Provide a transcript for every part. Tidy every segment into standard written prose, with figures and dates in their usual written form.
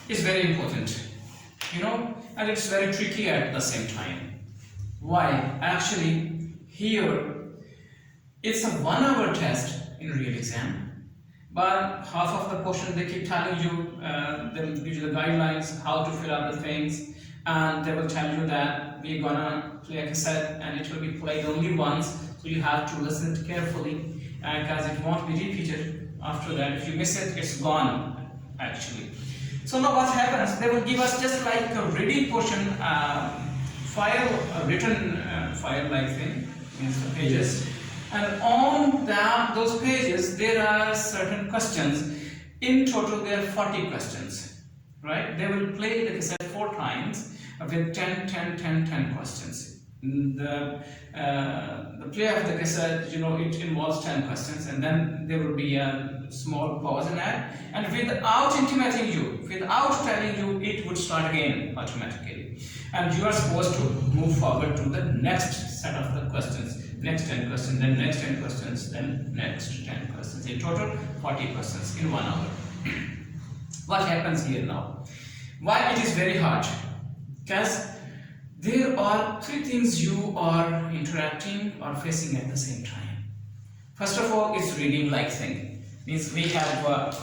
is very important, and it's very tricky at the same time. Why? Actually, here it's a 1 hour test in real exam, but half of the question they keep telling you, they will give you the guidelines how to fill out the things, and they will tell you that we're gonna play a cassette and it will be played only once, so you have to listen it carefully, because it won't be repeated after that. If you miss it, it's gone actually. So now what happens? They will give us just like a ready portion, file, a written file like thing, means the pages, and on those pages there are certain questions. In total there are 40 questions, right? They will play the cassette 4 times with 10 questions. The play of the cassette, it involves 10 questions, and then there will be a small pause in that, and without intimating you, without telling you, it would start again automatically, and you are supposed to move forward to the next set of the questions, next 10 questions, then next 10 questions, then next 10 questions. In total 40 questions in 1 hour. What happens here now? Why it is very hard? Because there are 3 things you are interacting or facing at the same time. First of all, it's reading like thing. Means we have a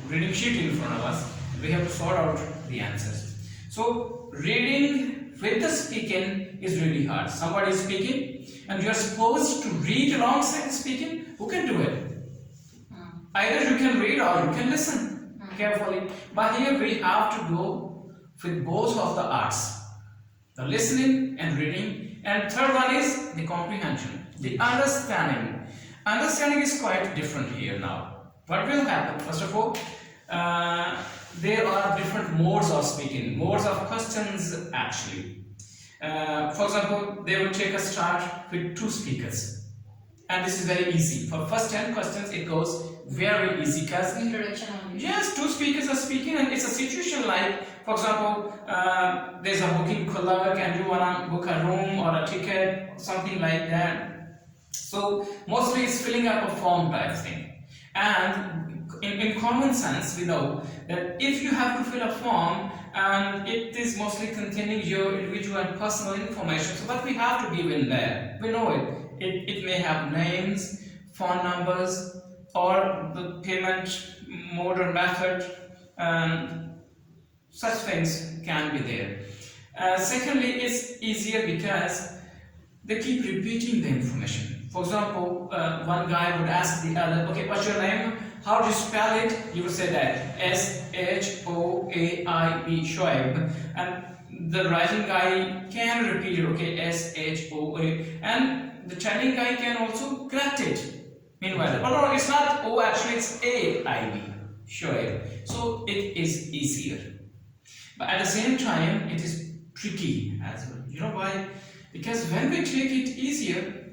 reading sheet in front of us. We have to sort out the answers. So reading with the speaking is really hard. Somebody is speaking and you are supposed to read alongside speaking. Who can do it? Either you can read or you can listen carefully. But here we have to go with both of the arts. The listening and reading, and third one is the comprehension, the understanding. Understanding is quite different here now. What will happen? First of all, there are different modes of speaking, modes of questions actually. For example, they will take a start with 2 speakers, and this is very easy. For first 10 questions, it goes very easy because introduction only. Yes, 2 speakers are speaking, and it's a situation like, for example, there's a booking clerk and you wanna book a room or a ticket, something like that. So mostly it's filling up a form type thing. And in common sense, we know that if you have to fill a form and it is mostly containing your individual and personal information, so what we have to give in there, we know it. It may have names, phone numbers, or the payment mode or method, and such things can be there. Secondly, it's easier because they keep repeating the information. For example, one guy would ask the other, okay, what's your name? How do you spell it? You would say that S-H-O-A-I-B, Shoaib. And the writing guy can repeat it, okay, S-H-O-A. And the chatting guy can also correct it. Meanwhile, but no, it's not O, actually it's A-I-B, Shoaib. So it is easier. But at the same time, it is tricky as well. You know why? Because when we take it easier,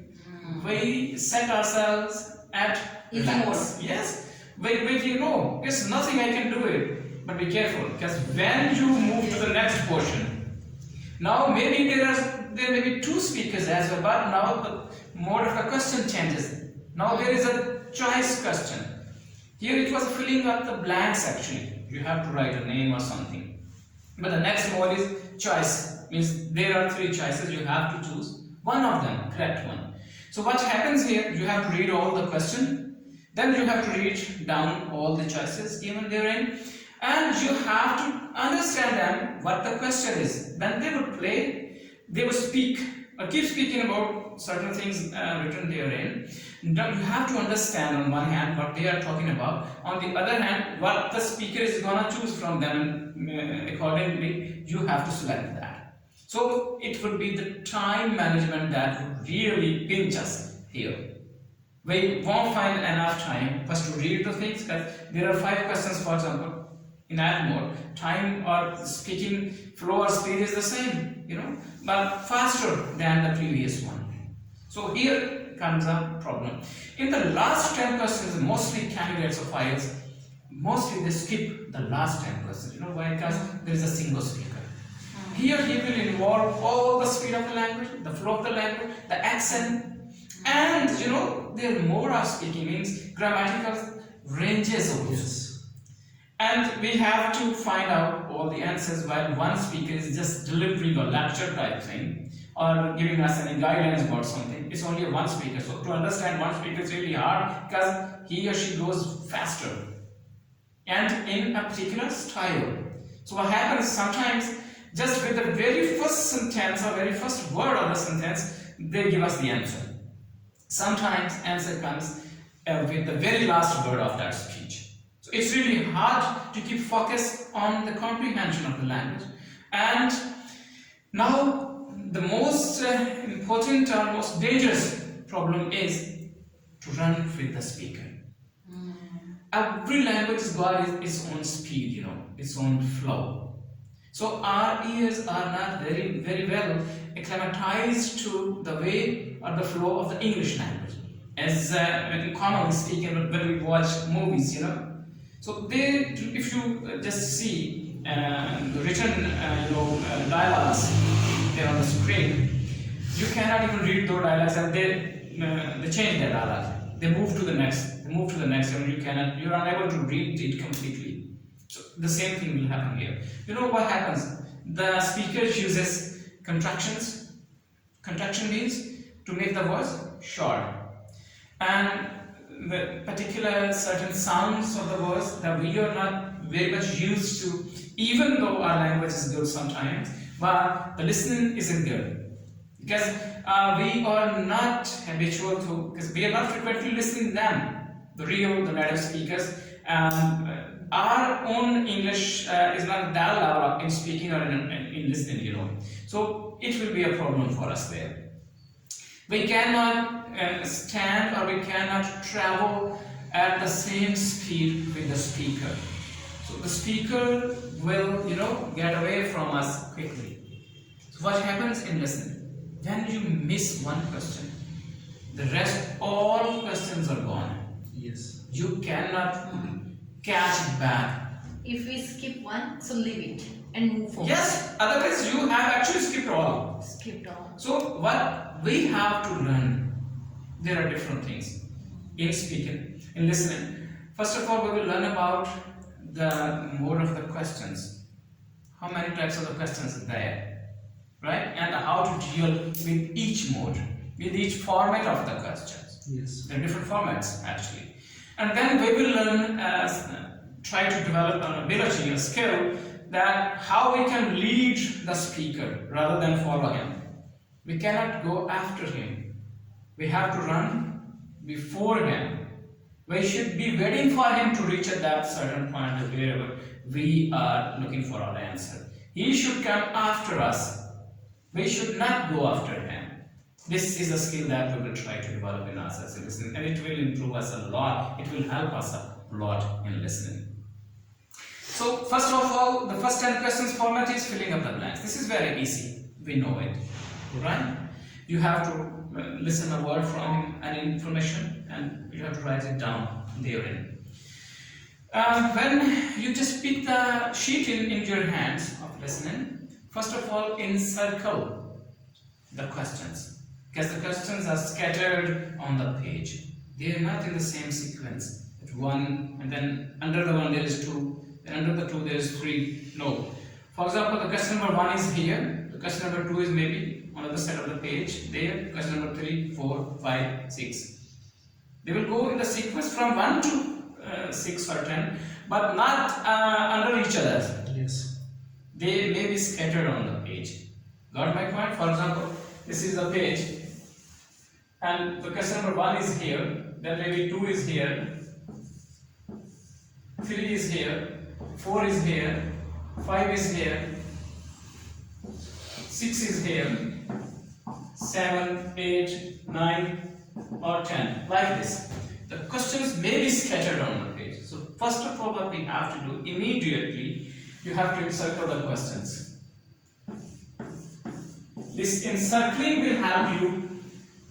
we set ourselves at easy mode. Yes. Wait, it's nothing, I can do it. But be careful, because when you move to the next portion, now maybe there may be 2 speakers as well, but now the mode of the question changes. Now there is a choice question. Here it was filling up the blanks actually. You have to write a name or something. But the next mode is choice. Means there are 3 choices, you have to choose one of them, correct one. So what happens here, you have to read all the question, then you have to read down all the choices given therein, and you have to understand them, what the question is. Then they would play, they would speak, or keep speaking about certain things written therein. Now you have to understand on one hand what they are talking about, on the other hand what the speaker is gonna choose from them, and accordingly you have to select that. So it would be the time management that would really pinch us here. We won't find enough time first to read the things, because there are 5 questions, for example. In that mode, time or speaking flow or speed is the same, but faster than the previous one. So here comes a problem. In the last 10 questions, mostly candidates of IELTS, mostly they skip the last 10 questions. You know why? Because there is a single speaker. Here he will involve all the speed of the language, the flow of the language, the accent, and their mode of speaking means grammatical ranges of use. And we have to find out all the answers while one speaker is just delivering a lecture type thing or giving us any guidelines about something. It's only one speaker, so to understand one speaker is really hard because he or she goes faster and in a particular style. So what happens sometimes, just with the very first sentence or very first word of the sentence, they give us the answer. Sometimes answer comes with the very last word of that speech. So it's really hard to keep focus on the comprehension of the language. And now the most important or most dangerous problem is to run with the speaker. Every language has got its own speed, its own flow. So our ears are not very well acclimatized to the way or the flow of the English language. As when commonly speaking, when we watch movies, So if you just see the written, dialogues there on the screen, you cannot even read those dialogues, and they change their dialogue. They move to the next. They move to the next, and you're unable to read it completely. So the same thing will happen here. You know what happens? The speaker uses contractions. Contraction means to make the voice short, and the particular certain sounds of the voice that we are not very much used to, even though our language is good sometimes, but the listening isn't good because we are not habitual to, because we are not frequently listening them, the native speakers. Our own English is not that loud in speaking or in listening, So it will be a problem for us there. We cannot stand or we cannot travel at the same speed with the speaker. So the speaker will, get away from us quickly. So what happens in listening? When you miss one question, the rest, all questions are gone. Yes. You cannot catch it back. If we skip one, so leave it and move forward. Yes, otherwise you have actually skipped all. Skipped all. So what we have to learn, there are different things in speaking, in listening. First of all, we will learn about the mode of the questions. How many types of the questions are there, right? And how to deal with each mode, with each format of the questions. Yes. There are different formats actually. And then we will learn, try to develop an ability, a skill, that how we can lead the speaker rather than follow him. We cannot go after him. We have to run before him. We should be waiting for him to reach at that certain point wherever we are looking for our answer. He should come after us. We should not go after him. This is a skill that we will try to develop in us as a listening, and it will improve us a lot. It will help us a lot in listening. So first of all, the first 10 questions format is filling up the blanks. This is very easy. We know it, right? You have to listen a word from any information and you have to write it down therein. When you just pick the sheet in your hands of listening, first of all, encircle the questions, because the questions are scattered on the page. They are not in the same sequence. It's one, and then under the one there is two, and under the two there is three. No. For example, the question number 1 is here. The question number 2 is maybe on the other side of the page there. Question number 3, 4, 5, 6. They will go in the sequence from 1 to 6 or 10, but not under each other. Yes. They may be scattered on the page. Got my point? For example, this is the page, and the question number 1 is here, then maybe 2 is here, 3 is here, 4 is here, 5 is here, 6 is here, 7, 8, 9 or 10, like this. The questions may be scattered on the page. So first of all, what we have to do immediately, you have to encircle the questions. This encircling will help you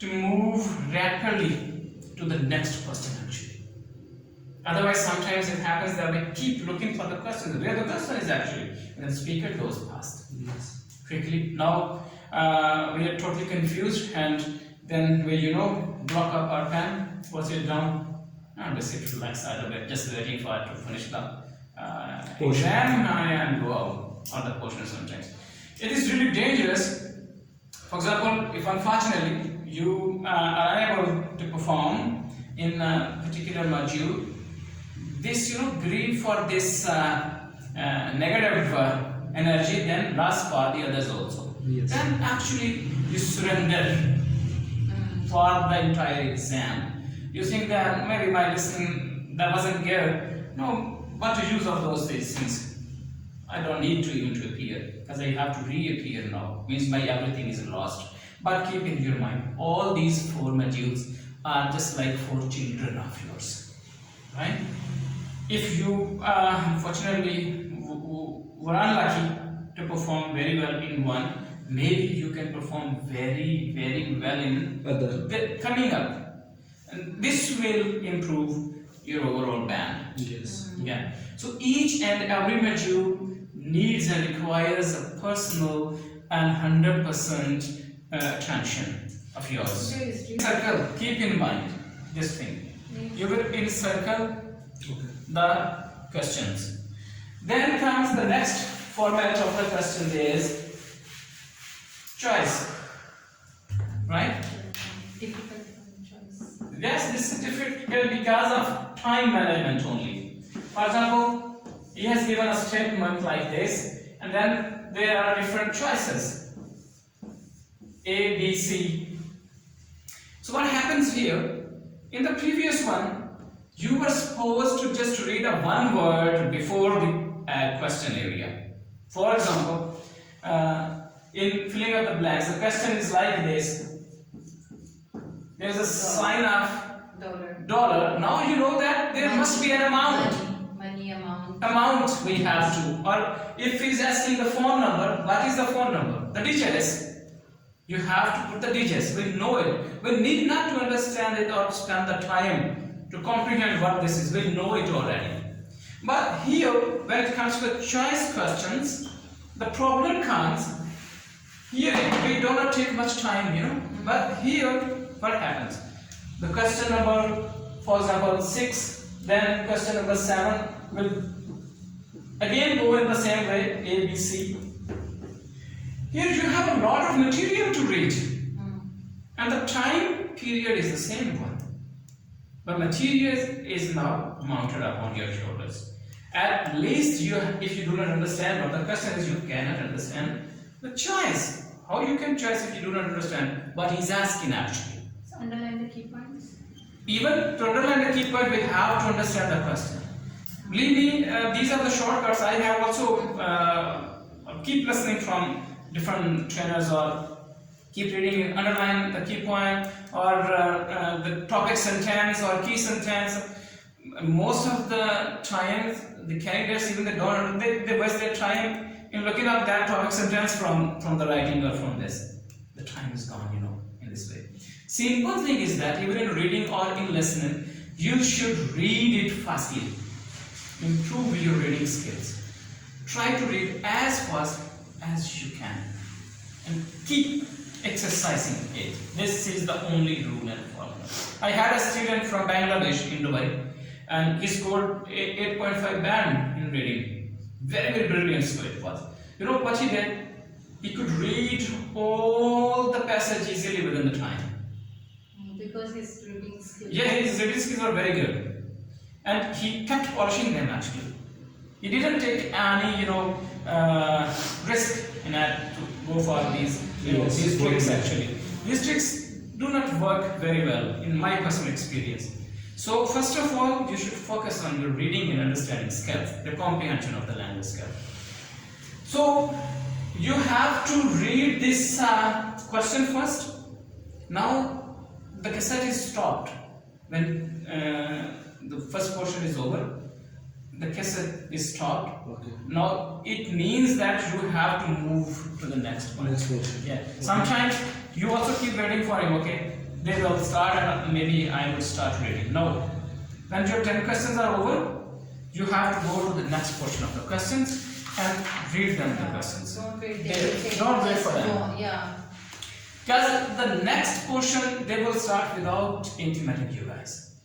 to move rapidly to the next question actually. Otherwise, sometimes it happens that we keep looking for the question, where the question is actually, and the speaker goes past. Yes. Quickly. Now we are totally confused, and then we block up our pen, push it down, and just sit relaxed out of it, just waiting for it to finish the exam and go out of the portion sometimes. It is really dangerous. For example, if unfortunately you are unable to perform in a particular module, this greed for this negative energy then lasts for the others also. Yes. Then actually you surrender for the entire exam. You think that maybe my listening that wasn't good. No, what the use of those things? I don't need to even to appear because I have to reappear now. Means my everything is lost. But keep in your mind, all these 4 modules are just like 4 children of yours, right? If you unfortunately were unlucky to perform very well in one, maybe you can perform very, very well in Other. the coming up. And this will improve your overall band. Yes. Yeah. So each and every module needs and requires a personal and 100% attention of yours. Circle. Keep in mind this thing. You will encircle Okay. the questions. Then comes the next format of the question is choice. Right? Difficult choice. Yes, this is difficult because of time management only. For example, he has given a statement like this, and then there are different choices A, B, C. So what happens here? In the previous one, you were supposed to just read a one word before the question area. For example, in filling up the blanks, the question is like this. There's a sign of dollar. Now you know that there must be an amount. Money amount. Amount we have to. Or if he's asking the phone number, what is the phone number? The digits. You have to put the digits. We know it. We need not to understand it or spend the time to comprehend what this is. We know it already. But here, when it comes to choice questions, the problem comes. Here we do not take much time, But here, what happens? The question number, for example, 6, then question number 7 will again go in the same way, A, B, C. Here you have a lot of material to read, and the time period is the same one. But material is now mounted up on your shoulders. At least if you do not understand what the question is, you cannot understand the choice. How you can choose if you do not understand what he's asking actually? So underline the key points. Even to underline the key point, we have to understand the question. Believe me, these are the shortcuts. I have also keep listening from different trainers, or keep reading, underline the key point, or the topic sentence or key sentence. Most of the times, the candidates even they waste their time in looking up that topic sentence from the writing or from this. The time is gone, in this way. Simple thing is that even in reading or in listening, you should read it fastly. Improve your reading skills. Try to read as fast as you can, and keep exercising it. This is the only rule and formula. I had a student from Bangladesh in Dubai, and he scored 8.5 band in reading. Very, very brilliant score it was. You know what he did? He could read all the passage easily within the time. Because his reading skills. Yeah, his reading skills were very good, and he kept polishing them actually. He didn't take any, risk in that to go for these, these tricks actually. These tricks do not work very well in my personal experience. So first of all, you should focus on your reading and understanding skills, the comprehension of the language skill. So you have to read this question first. Now the cassette is stopped when the first portion is over. The cassette is stopped. Okay. Now it means that you have to move to the next one. Next portion. Yeah. Sometimes you also keep waiting for him. Okay, they will start, and maybe I will start reading. No. When your 10 questions are over, you have to go to the next portion of the questions and read them the questions. Don't wait. Don't wait for them. Yeah. Because the next portion they will start without intimidating you guys.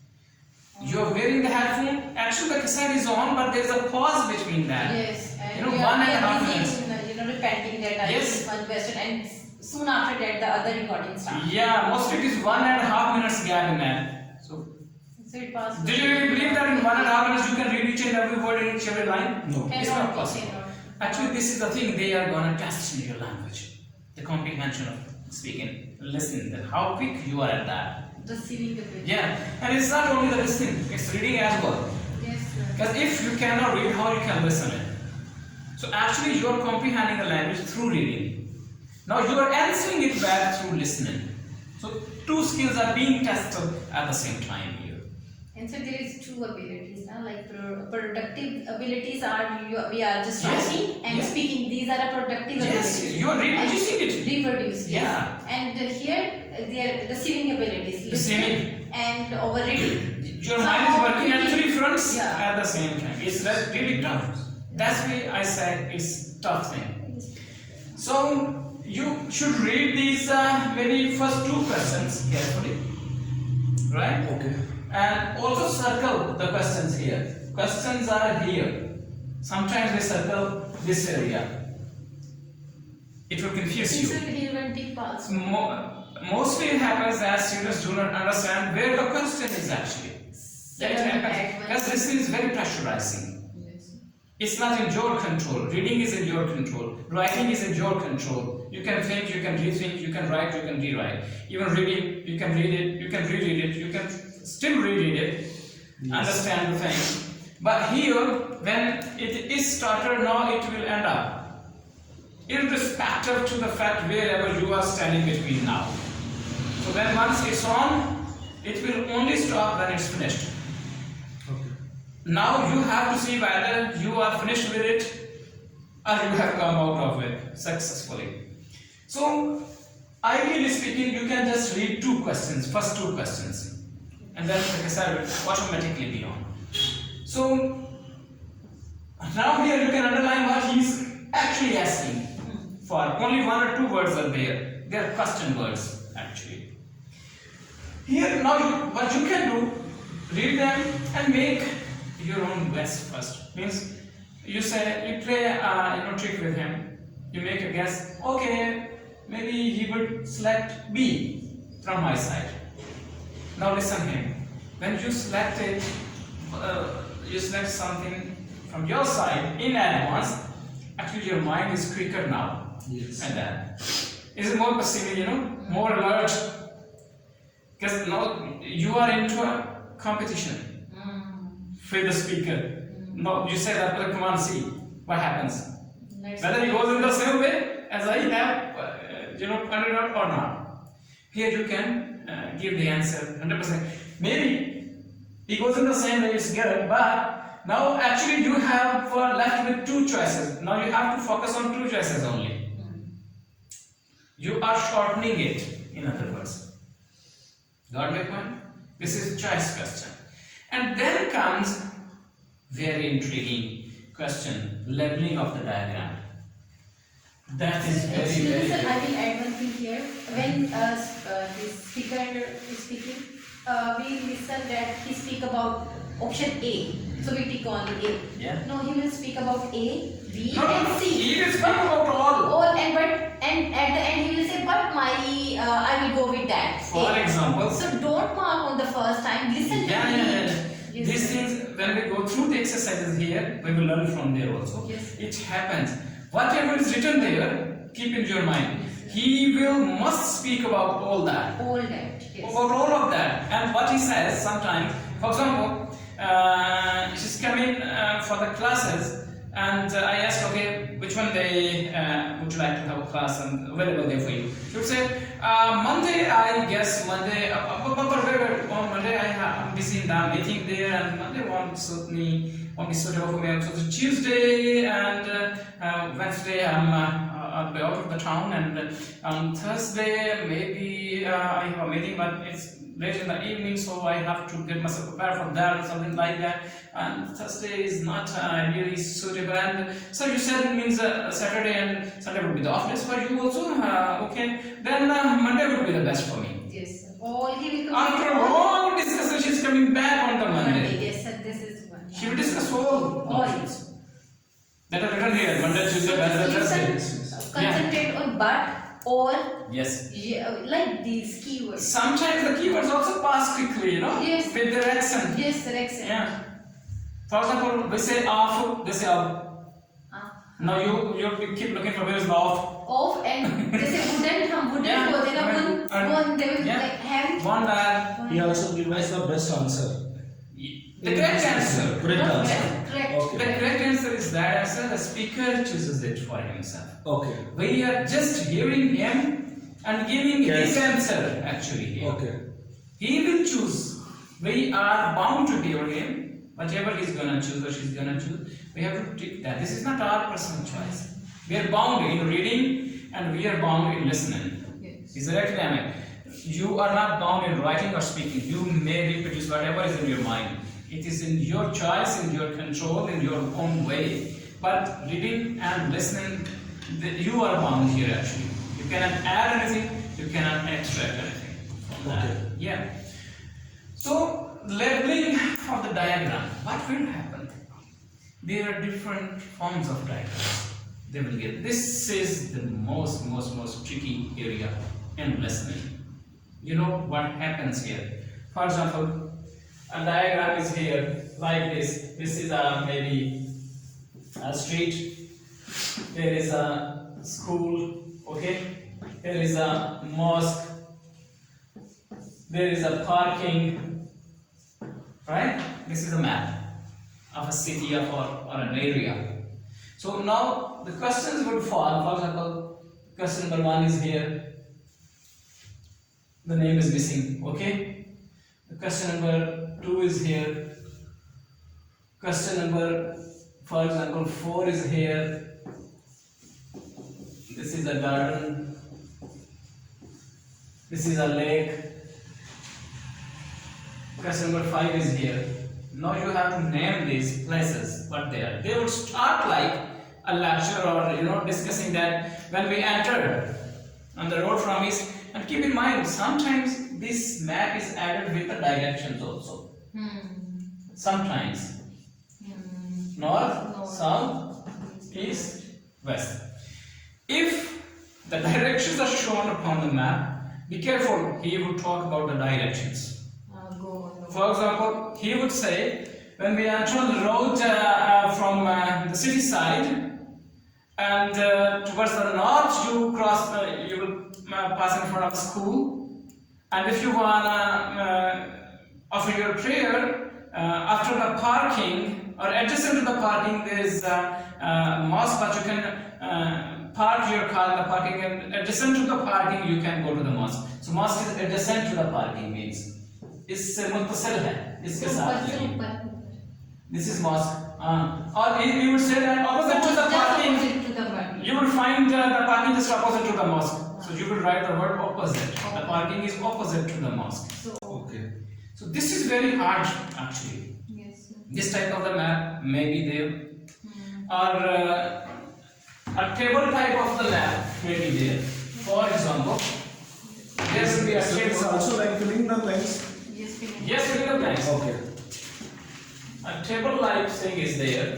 You're wearing the headphone. Actually, the cassette is on, but there's a pause between that. Yes, and You know, we are, 1.5 minutes. repenting that I Yes. did one question, and soon after that the other recording starts. Yeah, mostly it is 1.5 minutes gap in that. So, So it was. do you really believe that in 1.5 minutes you can read each and every word in each and every line? No. It's Cannot not be, possible. cannot. Actually, this is the thing they are gonna test in your language, the comprehension of speaking, listening, that how quick you are at that. The singing ability. Yeah, and it's not only the listening; it's reading as well. Yes, sir. Because if you cannot read, how you can listen it? So actually, you are comprehending the language through reading. Now you are answering it back through listening. So two skills are being tested at the same time here. And so there is two abilities now, like productive abilities are we are just Yes, writing and yes. speaking. These are a productive Yes, abilities. you are reproducing it. Reproduce. Yes. Yeah. And here they are the receiving abilities. The same. And over reading. Your mind is working at three fronts Yeah. at the same time. It's really tough. That's why I said it's tough thing. So you should read these maybe first two questions carefully, right? Okay. And also circle the questions here. Questions are here. Sometimes they circle this area. It will confuse These you. are relevant parts. Mostly it happens that students do not understand where the question is actually. That happens because this is very pressurizing. Yes. It's not in your control. Reading is in your control. Writing is in your control. You can think, you can rethink, you can write, you can rewrite. Even reading, you can read it, you can reread it, you can still reread it, understand the thing. But here, when it is started, now it will end up. Irrespective to the fact wherever you are standing between now. So then once it's on, it will only stop when it's finished. Okay. Now you have to see whether you are finished with it or you have come out of it successfully. So, ideally speaking, you can just read two questions, first two questions, and then the cassette will automatically be on. So, now here you can underline what he's actually asking for. Only one or two words are there. They are question words actually. Here now what you can do, read them and make your own guess first. Means you say you play trick with him. You make a guess. Okay, maybe he would select B from my side. Now listen him. When you select it, you select something from your side in advance. Actually, your mind is quicker now. Yes. And that is more perceiving, more alert. Because now you are into a competition with the speaker. No, you say that, but come on, see what happens. Whether he goes in the same way as I have, pointed out or not. Here you can give the answer 100%. Maybe he goes in the same way, it's good, but now actually you have left with two choices. Now you have to focus on two choices only. You are shortening it, in other words. Got my point? This is choice question. And then comes very intriguing question, leveling of the diagram. That is very, Excuse very me, sir, good. I will add one thing here. When the speaker is speaking, we listen that he speak about option A. So we tick on A. Yeah. No, he will speak about A, B, No, and no, C. he will speak about all. All and at the end he will say, but my I will go with that. For A. example, So don't mark on the first time. Listen to yeah. me. These things, when we go through the exercises here, we will learn from there also. Yes. It happens. Whatever is written there, keep in your mind. He will must speak about all that. All that. Yes. About all of that. And what he says sometimes, for example, she's coming for the classes, and I asked, okay, which one day would you like to have a class and available there for you? She would say, Monday, I guess Monday, but on Monday I'm busy in that meeting there, and Monday won't be suitable for me. So Tuesday and Wednesday I'll be out of the town, and on Thursday maybe I have a meeting, but it's late in the evening, so I have to get myself prepared for that or something like that. And Thursday is not really suitable. And so you said it means Saturday and Sunday would be the off days for you also. Okay, then Monday would be the best for me. Yes. All he will After a long discussion, she's coming back on the Monday. Yes, sir, this is one. He will discuss all options that are written here. Monday, Tuesday, Wednesday, Thursday. Concentrate on but or Yes. like these keywords. Sometimes the keywords also pass quickly, Yes. with their accent. Yes, sir, excellent. Yeah. For example, we say off, they say up. Now you keep looking for where is the off. Off and जैसे wooden हम wooden Yeah. को देना one they will Yeah. like have One that. He also gives us the best answer. The correct answer. Correct answer. correct. The Okay. correct answer is that answer. The speaker chooses it for himself. Okay. We are just hearing him and giving Yes. his answer actually here. Okay. He will choose. We are bound to hear him. Whatever he's gonna choose or she's gonna choose, we have to take that. This is not our personal choice. We are bound in reading and we are bound in listening. Yes. Is that right, Amit? You are not bound in writing or speaking. You may reproduce whatever is in your mind. It is in your choice, in your control, in your own way. But reading and listening, you are bound here actually. You cannot add anything, you cannot extract anything from that. Okay. Yeah. So, labeling of the diagram, what will happen? There are different forms of diagrams. They will get. This is the most tricky area in listening. You know what happens here? For example, a diagram is here like this. This is maybe a street. There is a school. Okay. There is a mosque. There is a parking. Right? This is a map of a city or an area. So now the questions would fall. For example, question number 1 is here. The name is missing. Okay. The question number 2 is here. Question number, for example, 4 is here. This is a garden. This is a lake. Question number 5 is here. Now you have to name these places, what they are. They would start like a lecture or discussing that when we entered on the road from east. And keep in mind, sometimes this map is added with the directions also. Sometimes north, south, east, west. If the directions are shown upon the map, be careful. He would talk about the directions. For example, he would say, when we enter on the road from the city side and towards the north, you cross, you will pass in front of the school. And if you wanna offer your prayer after the parking or adjacent to the parking, there is a mosque, but you can park your car in the parking, and adjacent to the parking, you can go to the mosque. So mosque is adjacent to the parking means. इससे मुत्तसिल है इसके साथ this is mosque or you would say that opposite to the parking you will find the parking just opposite to the mosque, so you will write the word opposite. The parking is opposite to the mosque. Okay. So this is very hard actually. Yes. This type of the map may be there or a table type of the map may be there. For example, there will be a So table. it's also like filling the lines. Yes, fill the blanks. Okay. A table-like thing is there.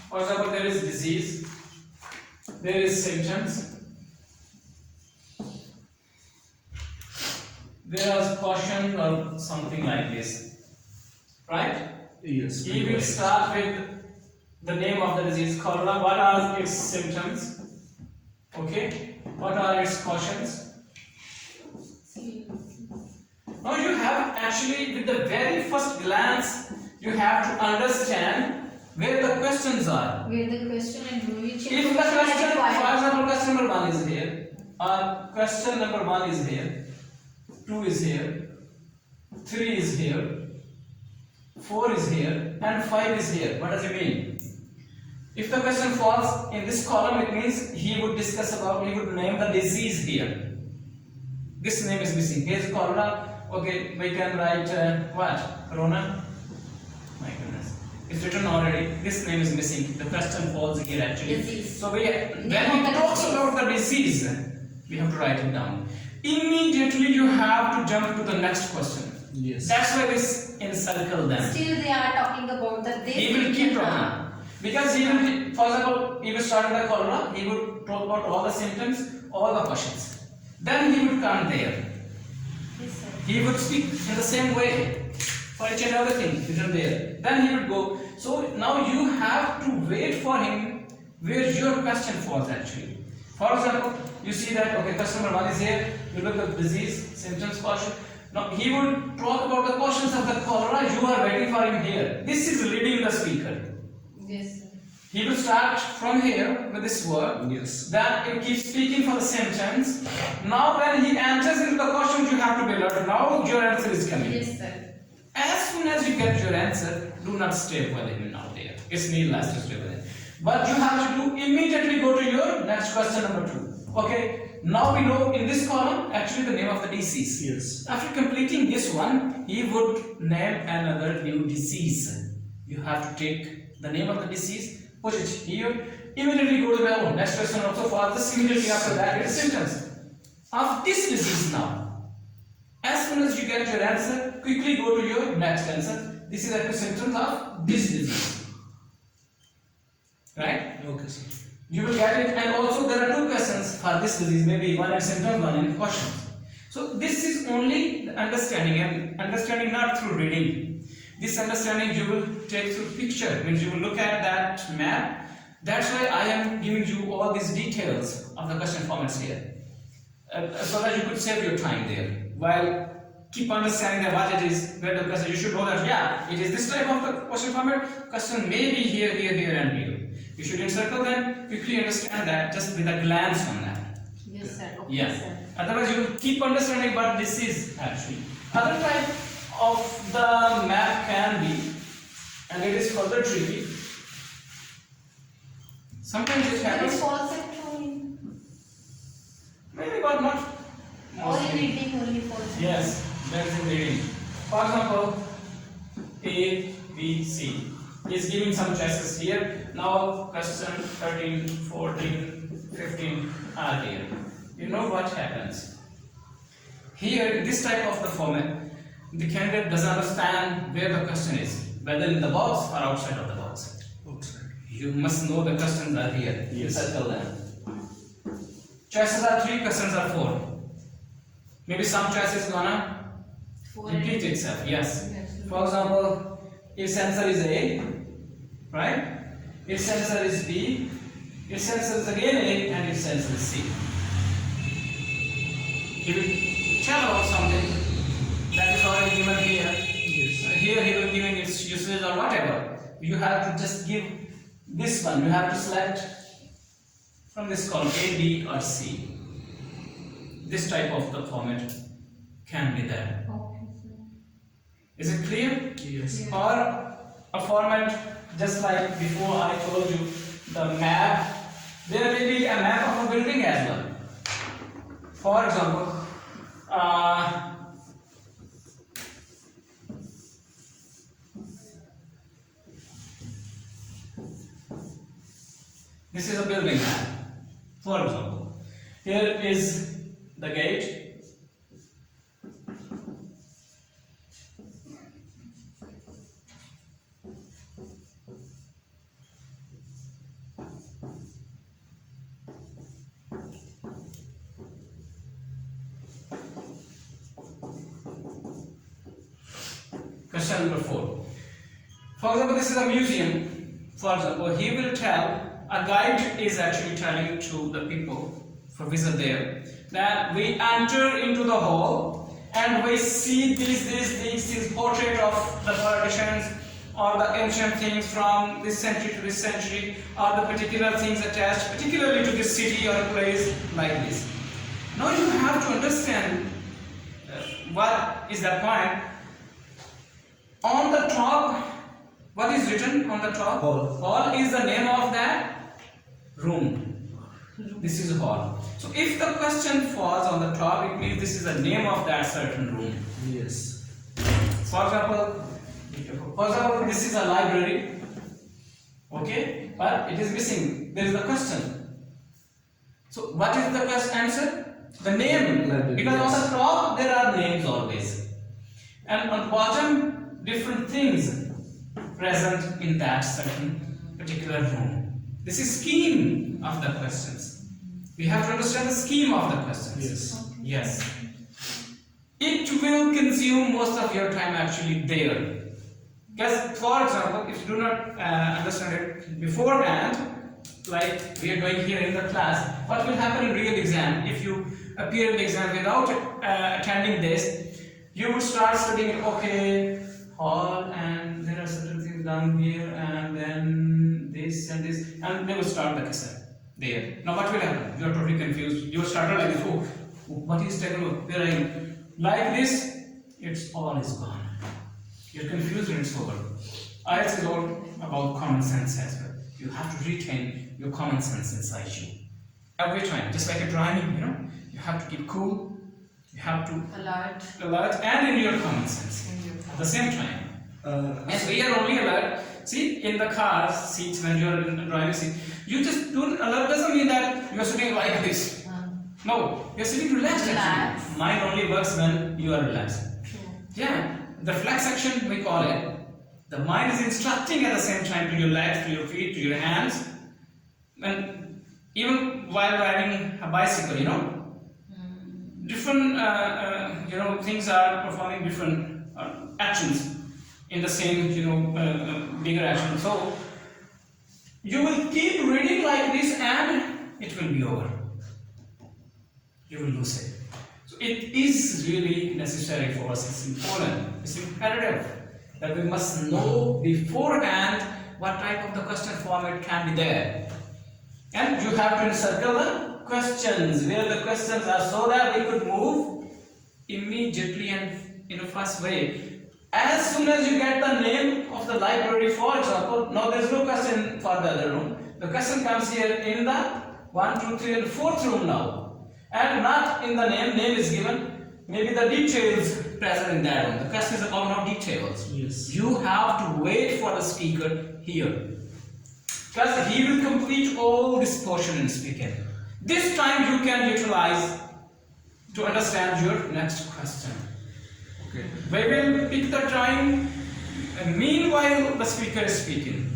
For example, there is disease, there is symptoms, there is caution or something like this, right? Yes. He will start with the name of the disease, cholera. What are its symptoms? Okay. What are its cautions? Now you have actually, with the very first glance, you have to understand where the questions are. Where the question and which If the question, for example, question number 1 is here, or question number 1 is here, 2 is here, 3 is here, 4 is here, and 5 is here. What does it mean? If the question falls in this column, it means he would discuss about, he would name the disease here. This name is missing. Here's cholera. Okay, we can write what? Corona? My goodness. It's written already. This name is missing. The question falls here actually. Disease. So when Name he of the talks disease. about the disease, we have to write it down. Immediately you have to jump to the next question. Yes. That's why this encircle them. Still they are talking about the this. He will keep talking. Because he will, for example, he will start with the cholera, he would talk about all the symptoms, all the questions. Then he would come there. Yes, sir. He would speak in the same way for each and everything written there. Then he would go. So now you have to wait for him where your question falls actually. For example, you see that okay, customer 1 is here, you look at disease, symptoms, caution. Now he would talk about the cautions of the cholera, you are waiting for him here. This is leading the speaker. Yes, sir. He will start from here with this word. Yes. Then it keeps speaking for the symptoms. Now when he enters into the questions, you have to be alert. Now your answer is coming. Yes, sir. As soon as you get your answer, do not stay with him now there. It's needless to stay with him. But you have to do immediately go to your next question number 2. Okay. Now we know in this column actually the name of the disease. Yes. After completing this one, he would name another new disease. You have to take the name of the disease, put it here, immediately go to the next question also for this immediately after that it is symptoms of this disease now. As soon as you get your answer, quickly go to your next answer. This is the symptoms of this disease. Right? Okay, sir. You will get it, and also there are 2 questions for this disease, maybe one in symptoms, one in questions. So this is only the understanding, and understanding not through reading. This understanding you will take through picture, means you will look at that map. That's why I am giving you all these details of the question formats here, so that you could save your time there. While keep understanding that what it is, where the question, you should know that yeah, it is this type of the question format. Question may be here, here, here, and here. You should encircle them, quickly understand that just with a glance on that. Yes, sir. Okay, Yeah. sir. Otherwise, you will keep understanding what this is actually. Other type of the map can be, and it is further tricky. Sometimes it There is happens, false and true. maybe but not Or in mostly. reading only false. Yes, that is in reading. For example, A, B, C. He is giving some choices here. Now question 13, 14, 15 are here. You know what happens? Here, in this type of the format, the candidate doesn't understand where the question is, whether in the box or outside of the box. Outside. You must know the questions are here. Yes. Circle them. Choices are 3, questions are 4. Maybe some choices gonna repeat itself. Yes. Yes. For example, its answer is A, right? Its answer is B, its answer is again A, and its answer is C. He will tell about something that is already given here. Yes. Here he will give its usage or whatever. You have to just give this one. You have to select from this column A, B, or C. This type of the format can be there. Okay, sir. Is it clear? Yes. Yeah. Or a format just like before I told you, the map. There may be a map of a building as well. For example, this is a building map. For example, here is the gate. Question number 4. For example, this is a museum. For example, he will tell, a guide is actually telling to the people for visit there, that we enter into the hall and we see these portrait of the politicians or the ancient things from this century to this century, or the particular things attached particularly to this city or place like this. Now you have to understand what is the point. On the top, what is written on the top? Hall. Hall is the name of that room. This is hall. So if the question falls on the top, it means this is the name of that certain room. Yes. For example, this is a library. Okay, but it is missing. There is the question. So what is the question answer? The name. Library, Because on yes. the top there are names always, and on bottom different things present in that certain particular room. This is scheme of the questions. We have to understand the scheme of the questions. Yes. Yes. It will consume most of your time actually there. Because, for example, if you do not understand it beforehand, like we are going here in the class, what will happen in real exam? If you appear in the exam without attending this, you will start studying, okay, hall, and there are certain things down here, and then this and this, and they will start the cassette there. Now, what will happen? You are totally confused. You will start like, oh, what is taken? Where are you? Like this, it's all is gone. You're confused and it's over. IELTS is all about common sense as well. You have to retain your common sense inside you. Every time, just like a driving, you have to keep cool, you have to alert and in your common sense at the same time. And we are only alert. See, in the car seats when you are in the driving seat, you just don't alert doesn't mean that you are sitting like this. No, you're sitting relaxed actually. Mind only works when you are relaxed. Yeah, the flex section we call it. The mind is instructing at the same time to your legs, to your feet, to your hands. And even while riding a bicycle, different things are performing different actions in the same bigger action. So you will keep reading like this and it will be over. You will lose it. So it is really necessary for us. It's important. It's imperative that we must know beforehand what type of the question format can be there. And you have to encircle the questions where the questions are so that we could move immediately and in a fast way. As soon as you get the name of the library, for example, now there is no question for the other room. The question comes here in the 1, 2, 3 and 4th room now. And not in the name is given, maybe the details present in that room. The question is about no details. Yes. You have to wait for the speaker here. Because he will complete all this portion in speaking. This time you can utilize to understand your next question. Okay. We will pick the time, and meanwhile the speaker is speaking.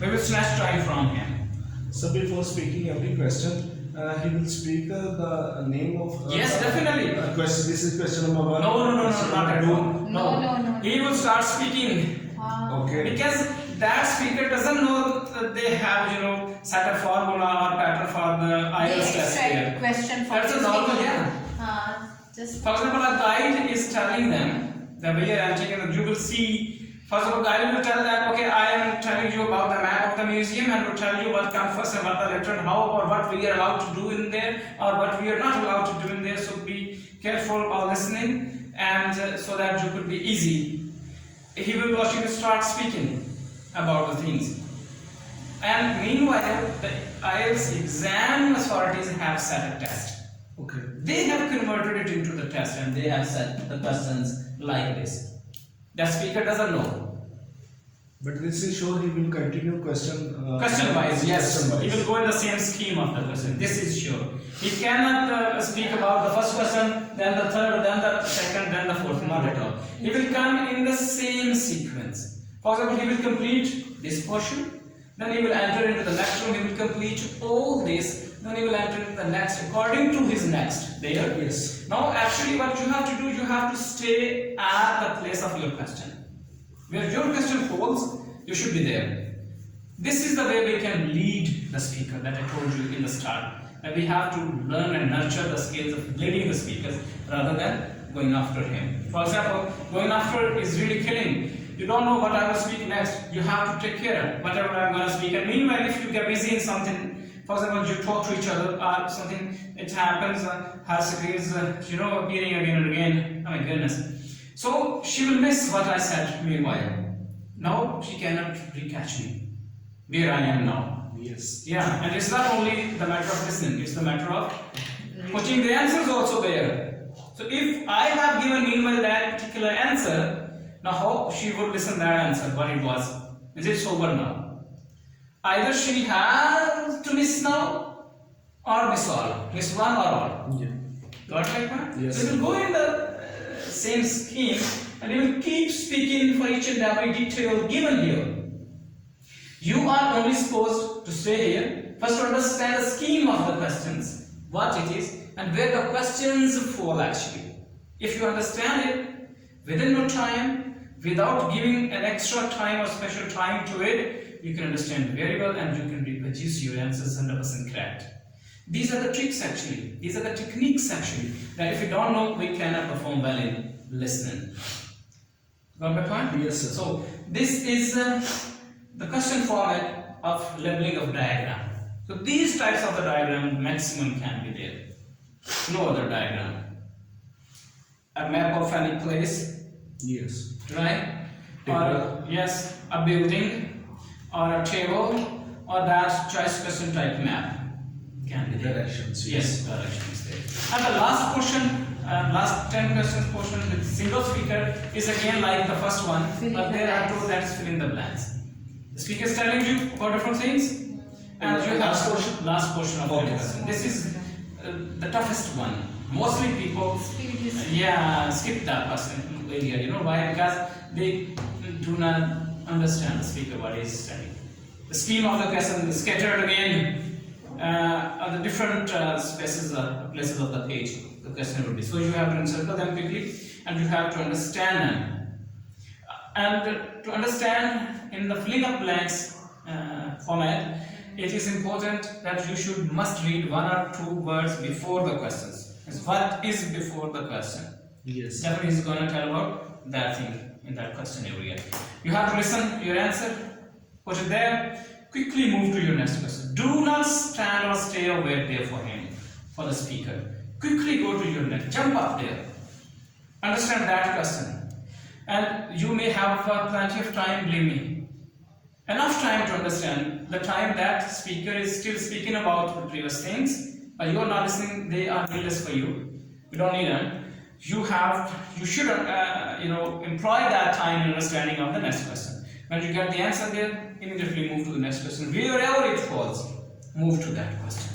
We will snatch time from him. So before speaking every question, he will speak the name of. Yes, definitely. Question. This is question number 1. No, not at all. No. He will start speaking. Okay. Because that speaker doesn't know that they have, set a formula or pattern for the IELTS test here. Question for That's a the normal, speaker. yeah. Just For example, a guide is telling them the way I am taking, you will see. First of all, guide will tell that, okay, I am telling you about the map of the museum and will tell you what comes first and what the later and how or what we are allowed to do in there or what we are not allowed to do in there. So be careful about listening and so that you could be easy. He will watch you start speaking about the things. And meanwhile, the IELTS exam authorities have set a test. Okay. They have converted it into the test and they have set the questions like this. The speaker doesn't know. But this is sure he will continue question. Question wise, yes. Question He wise. will go in the same scheme of the question. This is sure. He cannot speak about the first question, then the third, then the second, then the fourth. Not at all. He will come in the same sequence. For example, he will complete this portion, then he will enter into the next room, he will complete all this, then he will enter into the next according to his next. There? Yes. Now, actually, what you have to do, you have to stay at the place of your question. Where your question falls, you should be there. This is the way we can lead the speaker that I told you in the start. And we have to learn and nurture the skills of leading the speakers rather than going after him. For example, going after is really killing. You don't know what I will speak next. You have to take care of whatever I'm going to speak. And meanwhile, if you get busy in something, for example, you talk to each other or something, it happens, her screen is, appearing again and again. Oh my goodness. So she will miss what I said meanwhile. Now she cannot recatch me. Where I am now. Yes. Yeah, and it's not only the matter of listening, it's the matter of putting the answers also there. So if I have given meanwhile that particular answer, now how she would listen that answer, what it was. Is it sober now? Either she has to miss now or miss all. Miss one or all. Yeah. Got my point? Yes, So sir. we will go in the same scheme and you will keep speaking for each and every detail given here. You are only supposed to stay here, first to understand the scheme of the questions, what it is, and where the questions fall actually. If you understand it within no time, without giving an extra time or special time to it, you can understand very well and you can reproduce your answers 100% correct. These are the tricks actually, these are the techniques actually, that if you don't know, we cannot perform well in listening. Got my point? Yes, sir. So, this is the question format of labeling of diagram. So, these types of the diagram maximum can be there. No other diagram. A map of any place, Yes. right? Table. Or yes, a building, or a table, or that choice question type map can be there. Directions. Yes, directions there. And the last portion, last 10 questions portion with single speaker is again like the first one, Fill in but the there are blanks. two that is fill in the blanks. The speaker is telling you about different things, and you have Last portion? last portion of Okay. the question. This is the toughest one. Mostly people, Speed is- skip that person area. You know why? Because they do not understand the speaker what he is studying. The scheme of the question is scattered again on the different spaces or places of the page. The question would be. So you have to encircle them quickly, and you have to understand them. And to understand in the filling up blanks format, it is important that you must read one or two words before the questions. What is before the question? Yes. Definitely is going to tell about that thing in that question area. You have to listen your answer, put it there, quickly move to your next question. Do not stand or stay or wait there for him, for the speaker. Quickly go to your next, jump up there. Understand that question. And you may have plenty of time, believe me. Enough time to understand the time that speaker is still speaking about the previous things, but you are not listening, they are needless for you. You don't need them. You should employ that time in understanding of the next question. When you get the answer there, immediately move to the next question. Wherever it falls, move to that question.